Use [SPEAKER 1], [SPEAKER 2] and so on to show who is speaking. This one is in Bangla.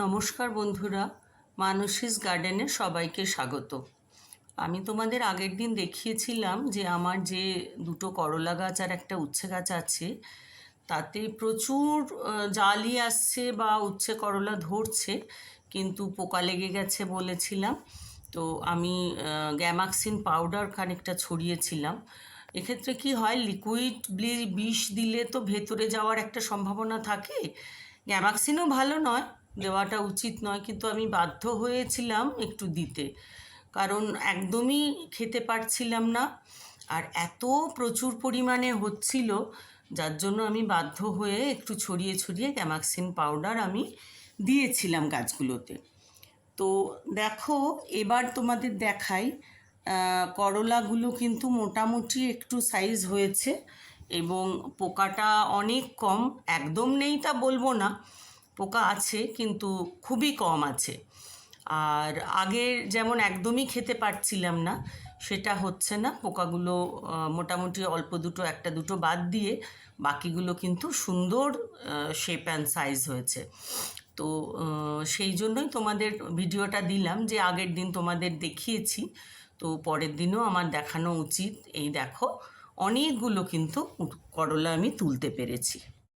[SPEAKER 1] নমস্কার বন্ধুরা, মানসীস গার্ডেনে সবাইকে স্বাগত। আমি তোমাদের আগের দিন দেখিয়েছিলাম যে আমার যে দুটো করলা গাছ আর একটা উচ্ছে গাছ আছে তাতে প্রচুর জালি আসছে বা উচ্ছে করলা ধরছে, কিন্তু পোকা লেগে গেছে বলেছিলাম। তো আমি গ্যামাক্সিন পাউডার খানিকটা ছড়িয়েছিলাম। এক্ষেত্রে কি হয়, লিকুইড বিষ দিলে তো ভেতরে যাওয়ার একটা সম্ভাবনা থাকে। গ্যামাক্সিনও ভালো নয়, দেওয়াটা উচিত নয়, কিন্তু আমি বাধ্য হয়েছিলাম একটু দিতে, কারণ একদমই খেতে পারছিলাম না। আর এত প্রচুর পরিমাণে হচ্ছিল, যার জন্য আমি বাধ্য হয়ে একটু ছড়িয়ে ছড়িয়ে গ্যামাক্সিন পাউডার আমি দিয়েছিলাম গাছগুলোতে। তো দেখো, এবার তোমাদের দেখাই, করলাগুলো কিন্তু মোটামুটি একটু সাইজ হয়েছে এবং পোকাটা অনেক কম। একদম নেই তা বলবো না, পোকা আছে কিন্তু খুবই কম আছে। আর আগের যেমন একদমই খেতে পারছিলাম না, সেটা হচ্ছে না। পোকাগুলো মোটামুটি অল্প দুটো, একটা দুটো বাদ দিয়ে বাকিগুলো কিন্তু সুন্দর শেপ অ্যান্ড সাইজ হয়েছে। তো সেই জন্যই তোমাদের ভিডিওটা দিলাম, যে আগের দিন তোমাদের দেখিয়েছি, তো পরের দিনও আমার দেখানো উচিত। এই দেখো, অনেকগুলো কিন্তু করলা আমি তুলতে পেরেছি।